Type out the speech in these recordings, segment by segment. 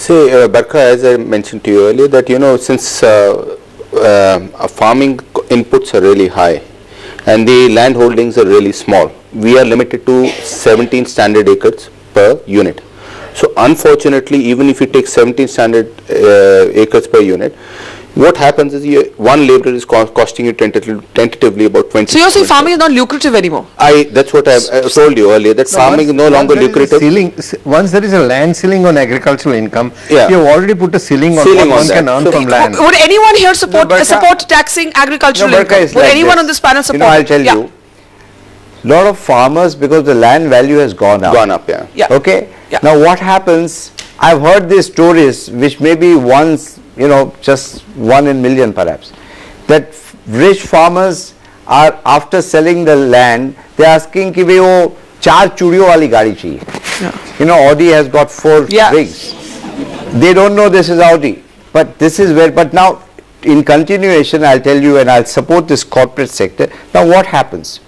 See, Barkha, as I mentioned to you earlier, that since farming inputs are really high and the land holdings are really small, we are limited to 17 standard acres per unit. So unfortunately, even if you take 17 standard acres per unit, what happens is one labourer is costing you tentatively about 20. So you're saying farming is not lucrative anymore? That's what I told you earlier, that farming is no longer lucrative. Once there is a land ceiling on agricultural income, you have already put a ceiling on what one can earn from land. Would anyone here support taxing agricultural income? Would anyone on this panel support? I'll tell you, lot of farmers, because the land value has gone up. Okay. Now what happens? I've heard these stories, which may be once, just 1 in a million perhaps, that rich farmers are, after selling the land, they're asking ki bhai wo 4 chudiyon wali gaadi chahiye. Audi has got 4 rigs. They don't know this is Audi, but this is where, but now in continuation, I'll tell you, and I'll support this corporate sector. Now what happens?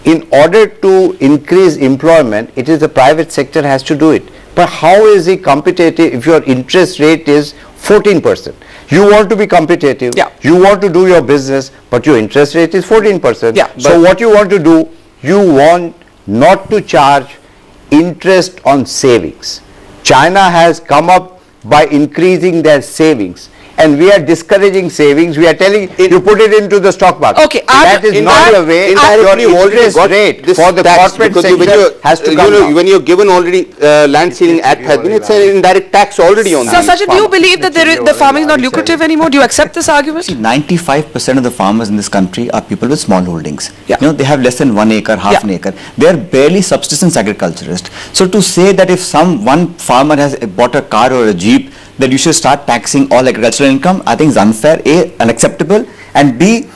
In order to increase employment, it is the private sector has to do it. But how is it competitive if your interest rate is 14%? You want to be competitive, you want to do your business, but your interest rate is 14%. So what you want to do, you want not to charge interest on savings. China has come up by increasing their savings. And we are discouraging savings. We are telling you put it into the stock market. Okay, that is not the way. Your interest rate for the corporate sector has to come down. When you're given already Land Ceiling Act has been, it's an indirect tax already on that. So, Sachin, do you believe that the farming is not lucrative anymore? Do you accept this argument? See, 95% of the farmers in this country are people with small holdings. They have less than 1 acre, half an acre. They are barely subsistence agriculturists. So to say that if one farmer has bought a car or a jeep, that you should start taxing all agricultural income, I think is unfair, A, unacceptable, and B,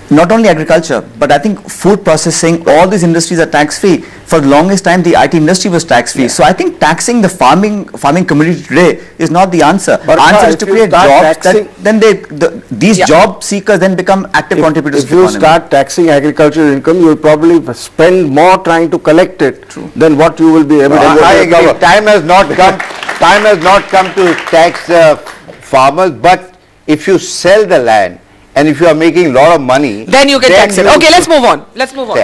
not only agriculture, but I think food processing, all these industries are tax-free. For the longest time, the IT industry was tax-free. So I think taxing the farming community today is not the answer. But answer is to create jobs, these job seekers then become active contributors to the economy. If you start taxing agricultural income, you will probably spend more trying to collect it than what you will be able to I agree. Time has not come to tax farmers, but if you sell the land and if you are making a lot of money, then you can tax it. Okay, let's move on.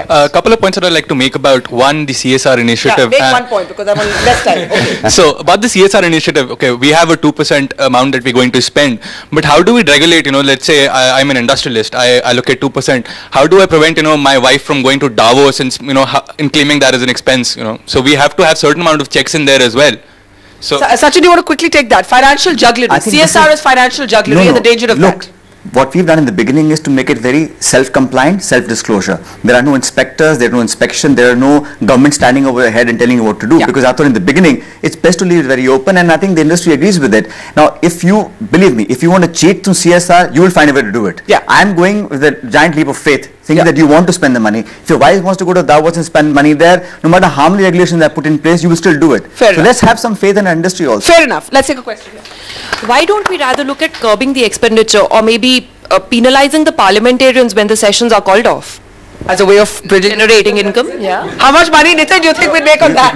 A couple of points that I'd like to make about, one, the CSR initiative. Make one point because I'm on less time. Okay. So about the CSR initiative, okay, we have a 2% amount that we're going to spend, but how do we regulate, let's say I'm an industrialist, I allocate 2%. How do I prevent, my wife from going to Davos and, and claiming that as an expense, So we have to have certain amount of checks in there as well. So Sachin, do you want to quickly take that? Financial jugglery. CSR is financial jugglery and the danger of that. What we've done in the beginning is to make it very self-compliant, self-disclosure. There are no inspectors, there are no inspection, there are no government standing over your head and telling you what to do. Because I thought in the beginning, it's best to leave it very open, and I think the industry agrees with it. Now, believe me, if you want to cheat through CSR, you will find a way to do it. I'm going with a giant leap of faith, thinking that you want to spend the money. If your wife wants to go to Davos and spend money there, no matter how many regulations that are put in place, you will still do it. Fair enough. Let's have some faith in our industry also. Fair enough. Let's take a question here. Why don't we rather look at curbing the expenditure or maybe penalizing the parliamentarians when the sessions are called off? As a way of generating income? How much money, Nitin, do you think we'd make on that?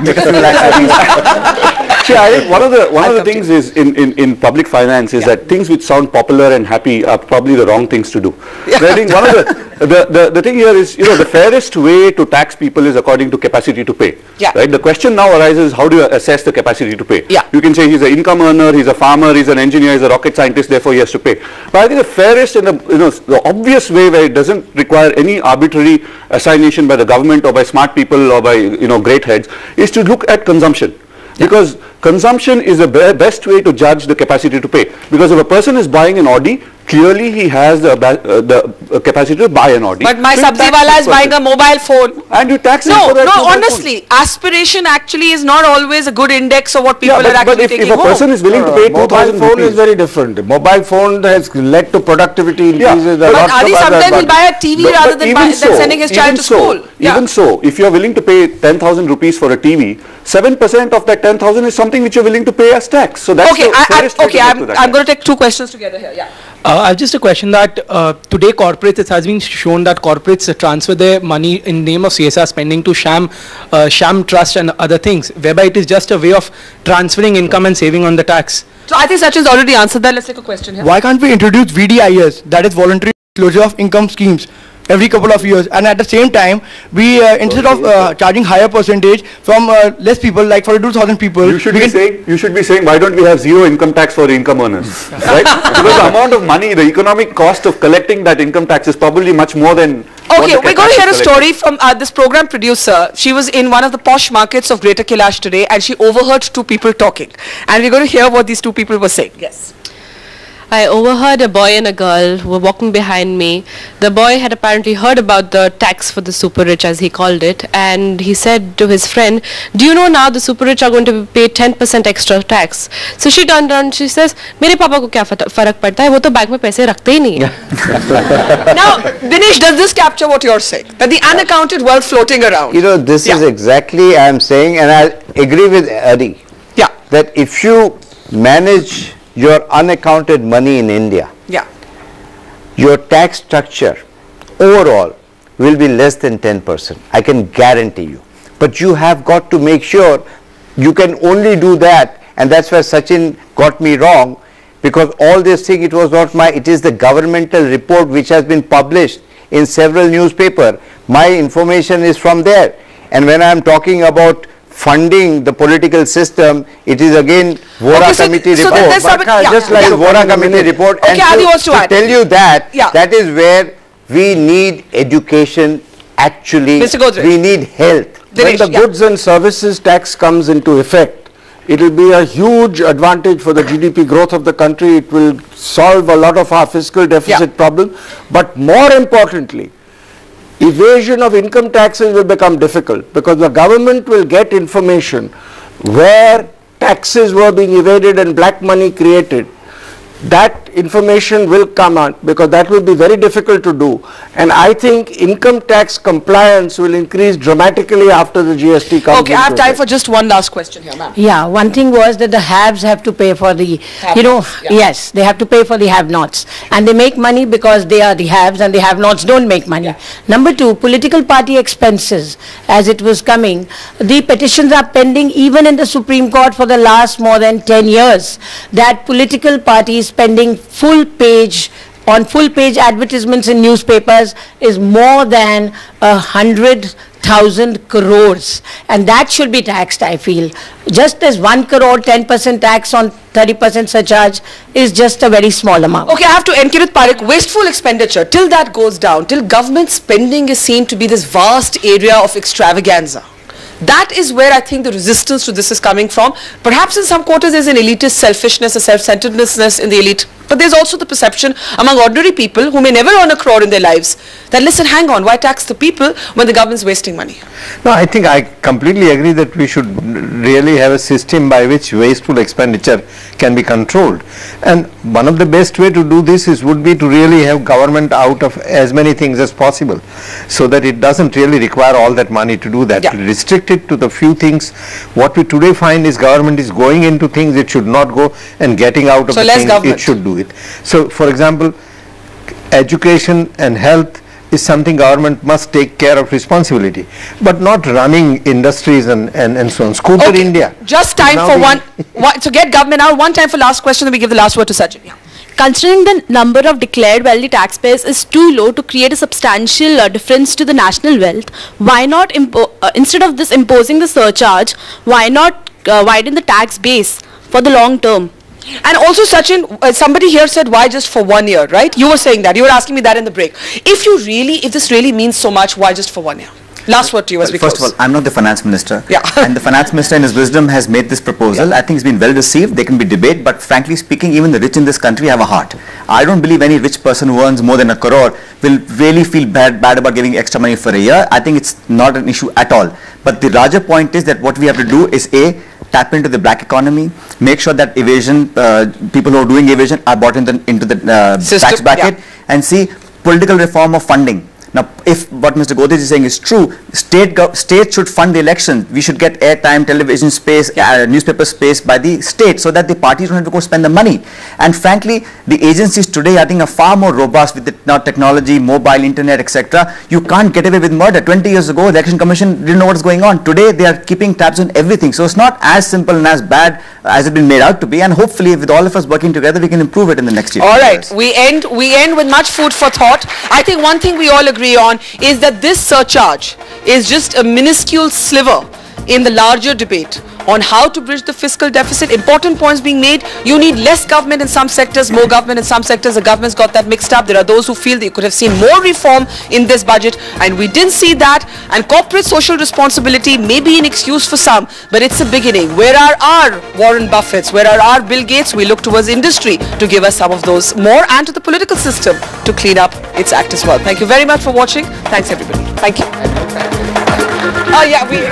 See, I think one of the things is in public finance is that things which sound popular and happy are probably the wrong things to do. So I think one of the thing here is, the fairest way to tax people is according to capacity to pay. Right? The question now arises, how do you assess the capacity to pay? You can say he's an income earner, he's a farmer, he's an engineer, he's a rocket scientist, therefore he has to pay. But I think the fairest and the obvious way where it doesn't require any arbitrary assignation by the government or by smart people or by great heads is to look at consumption. Because consumption is the best way to judge the capacity to pay. Because if a person is buying an Audi, clearly he has the capacity to buy an Audi. But my sabzi wala is buying a mobile phone. And you tax him for that. No, honestly, aspiration actually is not always a good index of what people are actually taking home. But if a person is willing to pay 2,000 phone is very different. The mobile phone has led to productivity increases. But Adi sometimes will buy a TV rather than sending his child to school. Even so, if you are willing to pay 10,000 rupees for a TV, 7% of that 10,000 is something which you're willing to pay as tax. So that's I'm going to take two questions together here. Yeah. I have just a question that today corporates, it has been shown that corporates transfer their money in name of CSR spending to sham trust and other things, whereby it is just a way of transferring income and saving on the tax. So I think Sachin's already answered that. Let's take a question here. Why can't we introduce VDIS, that is voluntary disclosure of income schemes, every couple of years, and at the same time we instead of charging higher percentage from less people, like for 2,000 people, you should be saying why don't we have zero income tax for income earners, right? Because the amount of money, the economic cost of collecting that income tax is probably much more than. Okay, we're going to hear a story from this program producer. She was in one of the posh markets of Greater Kailash today, and she overheard two people talking, and we're going to hear what these two people were saying. Yes. I overheard a boy and a girl who were walking behind me. The boy had apparently heard about the tax for the super rich, as he called it, and he said to his friend, do you know now the super rich are going to pay 10% extra tax? So she turned around and she says, मेरे पापा को क्या फर्क पड़ता है, वो तो bank में पैसे रखते ही नहीं है. Now, Dinesh, does this capture what you're saying? That the unaccounted wealth floating around? You know, this is exactly I am saying, and I agree with Adi. Yeah. That if you manage your unaccounted money in India, your tax structure overall will be less than 10%. I can guarantee you. But you have got to make sure you can only do that, and that's where Sachin got me wrong, because all this thing, it was not it is the governmental report which has been published in several newspapers. My information is from there. And when I am talking about funding the political system, it is again Vora committee report. Just like the Vora committee report. Okay, Adi wants to add. Tell you that, that is where we need education actually. Mr. Godrej. We need health. When the goods and services tax comes into effect, it will be a huge advantage for the GDP growth of the country. It will solve a lot of our fiscal deficit problem. But more importantly, evasion of income taxes will become difficult, because the government will get information where taxes were being evaded and black money created. That information will come out, because that will be very difficult to do. And I think income tax compliance will increase dramatically after the GST comes. Okay, I have time for just one last question here, ma'am. Yeah, one thing was that the haves have to pay for the, yes, they have to pay for the have-nots. And they make money because they are the haves, and the have-nots don't make money. Number two, political party expenses, as it was coming, the petitions are pending even in the Supreme Court for the last more than 10 years, that political parties spending full page advertisements in newspapers is more than 100,000 crores, and that should be taxed, I feel. Just as 1 crore, 10% tax on 30% surcharge is just a very small amount. Okay, I have to end. Kirit Parekh, wasteful expenditure, till that goes down, till government spending is seen to be this vast area of extravaganza. That is where I think the resistance to this is coming from. Perhaps in some quarters there's an elitist selfishness, a self-centeredness in the elite. But there's also the perception among ordinary people who may never earn a crore in their lives that, listen, hang on, why tax the people when the government's wasting money? No, I think I completely agree that we should really have a system by which wasteful expenditure can be controlled. And one of the best way to do this would be to really have government out of as many things as possible, so that it doesn't really require all that money to do that. Restrict it to the few things. What we today find is government is going into things it should not go, and getting out of the things it should do it. So, for example, education and health is something government must take care of responsibility, but not running industries and so on. Scooter India. Just time for one, to get government out, one time for last question, then we give the last word to Sachin. Considering the number of declared wealthy taxpayers is too low to create a substantial difference to the national wealth, why not, instead of this imposing the surcharge, why not widen the tax base for the long term? And also, Sachin, somebody here said, why just for 1 year, right? You were saying that. You were asking me that in the break. If this really means so much, why just for 1 year? Last word to you as we close. First of all, I'm not the finance minister. And the finance minister in his wisdom has made this proposal. I think it's been well received. There can be debate, but frankly speaking, even the rich in this country have a heart. I don't believe any rich person who earns more than a crore will really feel bad about giving extra money for a year. I think it's not an issue at all. But the larger point is that what we have to do is tap into the black economy, make sure that evasion, people who are doing evasion are brought into the tax bracket, and see political reform of funding. Now, if what Mr. Godrej is saying is true, state should fund the election. We should get airtime, television space, newspaper space by the state, so that the parties don't have to go spend the money. And frankly, the agencies today, I think, are far more robust with the technology, mobile, internet, etc. You can't get away with murder. 20 years ago, the Election Commission didn't know what's going on. Today, they are keeping tabs on everything. So it's not as simple and as bad as it's been made out to be. And hopefully, with all of us working together, we can improve it in the next year. All right, we end with much food for thought. I think one thing we all agree on is that this surcharge is just a minuscule sliver in the larger debate on how to bridge the fiscal deficit. Important points being made. You need less government in some sectors, more government in some sectors. The government's got that mixed up. There are those who feel that you could have seen more reform in this budget, and we didn't see that. And corporate social responsibility may be an excuse for some, but it's a beginning. Where are our Warren Buffetts? Where are our Bill Gates? We look towards industry to give us some of those more, and to the political system to clean up its act as well. Thank you very much for watching. Thanks everybody. Thank you. Oh yeah, we...